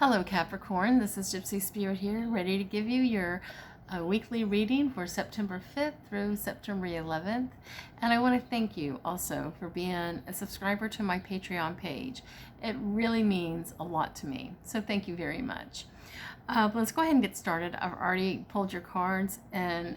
Hello Capricorn, this is Gypsy Spirit here, ready to give you your weekly reading for September 5th through September 11th. And I want to thank you also for being a subscriber to my Patreon page. It really means a lot to me, so thank you very much. Let's go ahead and get started. I've already pulled your cards, and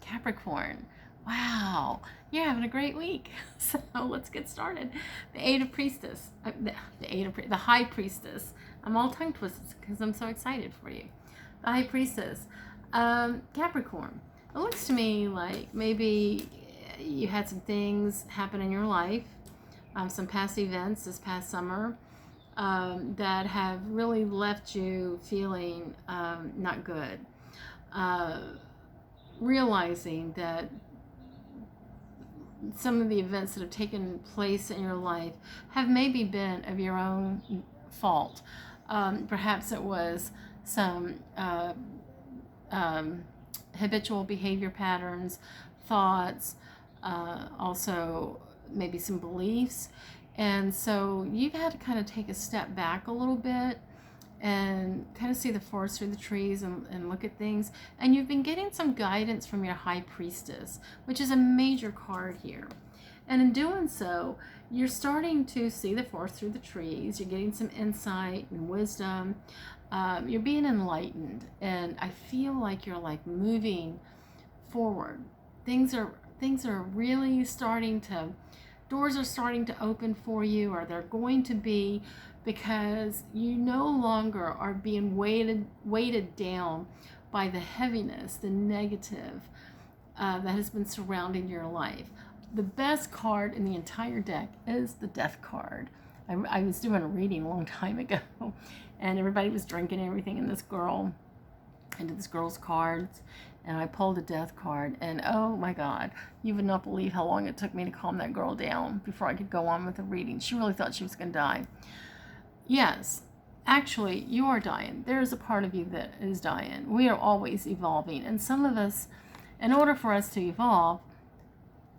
Capricorn, wow, you're having a great week. So let's get started. The Eight of Priestess, the High Priestess. I'm all tongue twisted because I'm so excited for you. The High Priestess, Capricorn. It looks to me like maybe you had some things happen in your life, some past events this past summer that have really left you feeling not good. Realizing that some of the events that have taken place in your life have maybe been of your own fault. Perhaps it was some habitual behavior patterns, thoughts, also maybe some beliefs. And so you've had to kind of take a step back a little bit and kind of see the forest through the trees and look at things. And you've been getting some guidance from your High Priestess, which is a major card here. And in doing so, you're starting to see the forest through the trees. You're getting some insight and wisdom. You're being enlightened. And I feel like you're like moving forward. Things are really starting to, doors are starting to open for you, or they're going to be, because you no longer are being weighted down by the heaviness, the negative that has been surrounding your life. The best card in the entire deck is the Death card. I was doing a reading a long time ago, and everybody was drinking everything, and this girl, into this girl's cards, and I pulled a Death card, and oh my God, you would not believe how long it took me to calm that girl down before I could go on with the reading. She really thought she was going to die. Yes, actually, you are dying. There is a part of you that is dying. We are always evolving, and some of us, in order for us to evolve,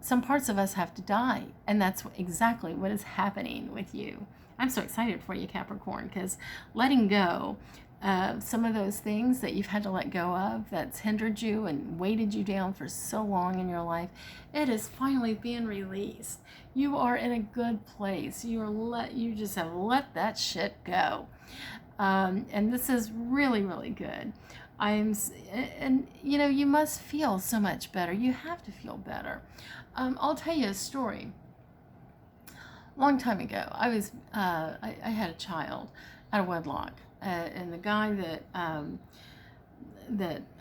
some parts of us have to die, and that's exactly what is happening with you. I'm so excited for you, Capricorn, because letting go of some of those things that you've had to let go of, that's hindered you and weighted you down for so long in your life, it is finally being released. You are in a good place. You just have let that shit go, and this is really, really good. And you must feel so much better. You have to feel better. I'll tell you a story. A long time ago, I had a child out of wedlock, and the guy that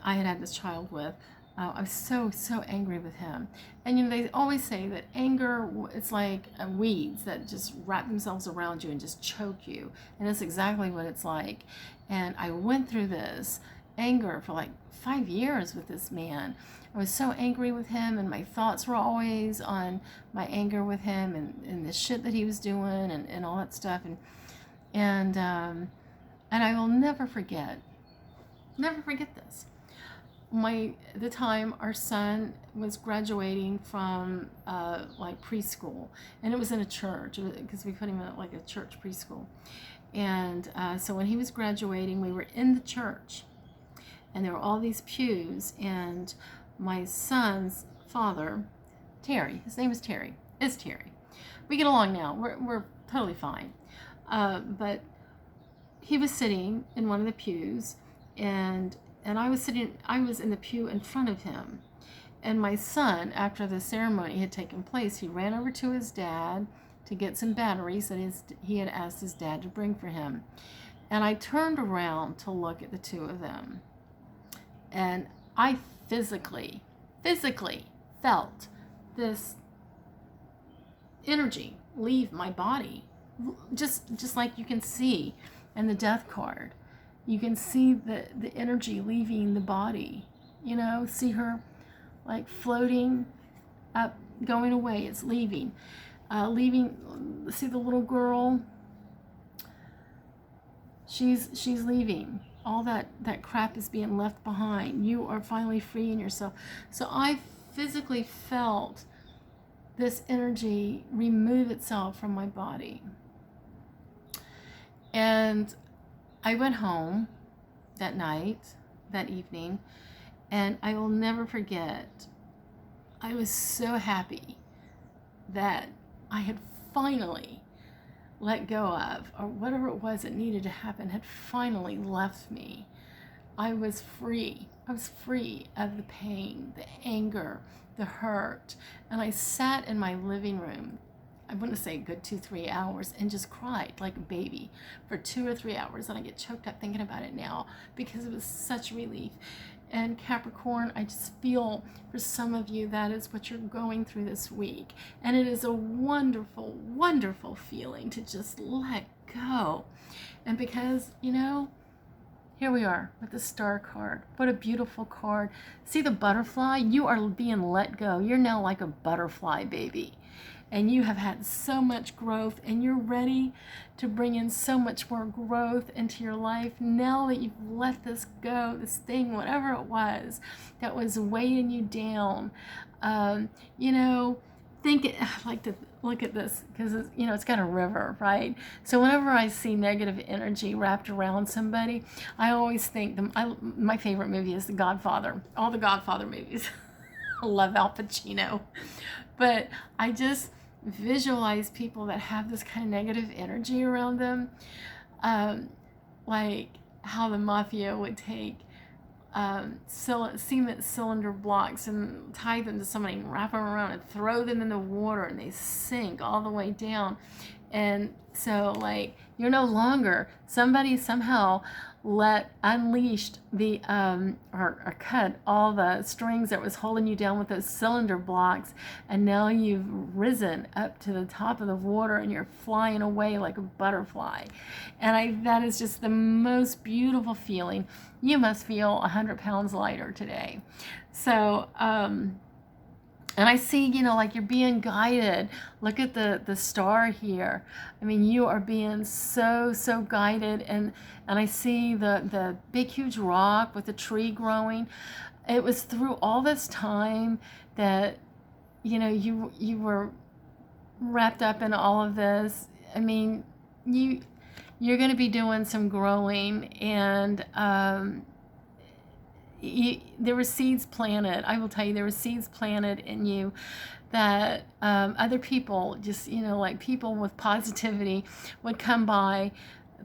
I had this child with, I was so angry with him. And they always say that anger, it's like weeds that just wrap themselves around you and just choke you, and that's exactly what it's like. And I went through this anger for like 5 years with this man. I was so angry with him, and my thoughts were always on my anger with him and the shit that he was doing and all that stuff. And I will never forget this. At the time, our son was graduating from like preschool, and it was in a church because we put him in like a church preschool. And so when he was graduating, we were in the church, and there were all these pews, and my son's father, Terry, his name is Terry. We get along now. We're totally fine. But he was sitting in one of the pews, and I was in the pew in front of him. And my son, after the ceremony had taken place, he ran over to his dad to get some batteries that he had asked his dad to bring for him. And I turned around to look at the two of them. And I physically felt this energy leave my body, just like you can see in the Death card. You can see the energy leaving the body. See her like floating up, going away. It's leaving. See the little girl. She's leaving. All that crap is being left behind. You are finally freeing yourself. So I physically felt this energy remove itself from my body. And I went home that night, that evening, and I will never forget. I was so happy that I had finally let go of, or whatever it was that needed to happen had finally left me. I was free. I was free of the pain, the anger, the hurt. And I sat in my living room, I wouldn't say a good 2-3 hours, and just cried like a baby for 2 or 3 hours. And I get choked up thinking about it now because it was such relief. And Capricorn, I just feel for some of you that is what you're going through this week. And it is a wonderful, wonderful feeling to just let go. And because, here we are with the Star card. What a beautiful card. See the butterfly? You are being let go. You're now like a butterfly, baby. And you have had so much growth, and you're ready to bring in so much more growth into your life now that you've let this go, this thing, whatever it was that was weighing you down. I like to look at this because it's got a river, right? So whenever I see negative energy wrapped around somebody, I always think my favorite movie is The Godfather. All the Godfather movies. I love Al Pacino, but I just visualize people that have this kind of negative energy around them, like how the mafia would take cement cylinder blocks and tie them to somebody and wrap them around and throw them in the water, and they sink all the way down. And so, like, you're no longer, somebody somehow unleashed the or cut all the strings that was holding you down with those cylinder blocks, and now you've risen up to the top of the water and you're flying away like a butterfly. And that is just the most beautiful feeling. You must feel 100 pounds lighter today. So and I see, like you're being guided. Look at the star here. I mean, you are being so, so guided. And I see the big, huge rock with the tree growing. It was through all this time that, you were wrapped up in all of this. I mean, you're going to be doing some growing, and there were seeds planted. I will tell you, there were seeds planted in you that other people, just, like people with positivity, would come by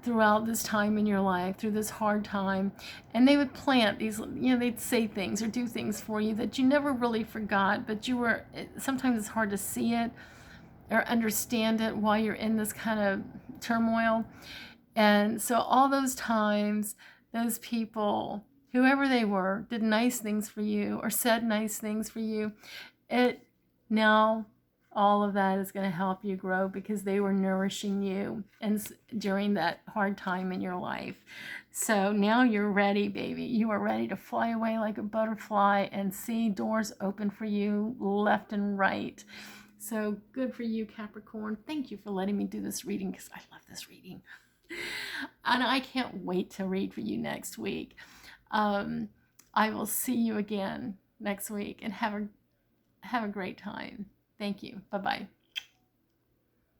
throughout this time in your life, through this hard time, and they would plant these, they'd say things or do things for you that you never really forgot, but sometimes it's hard to see it or understand it while you're in this kind of turmoil. And so all those times, those people, whoever they were, did nice things for you or said nice things for you. Now all of that is going to help you grow because they were nourishing you and during that hard time in your life. So now you're ready, baby. You are ready to fly away like a butterfly and see doors open for you left and right. So good for you, Capricorn. Thank you for letting me do this reading because I love this reading. And I can't wait to read for you next week. I will see you again next week, and have a great time. Thank you. Bye-bye.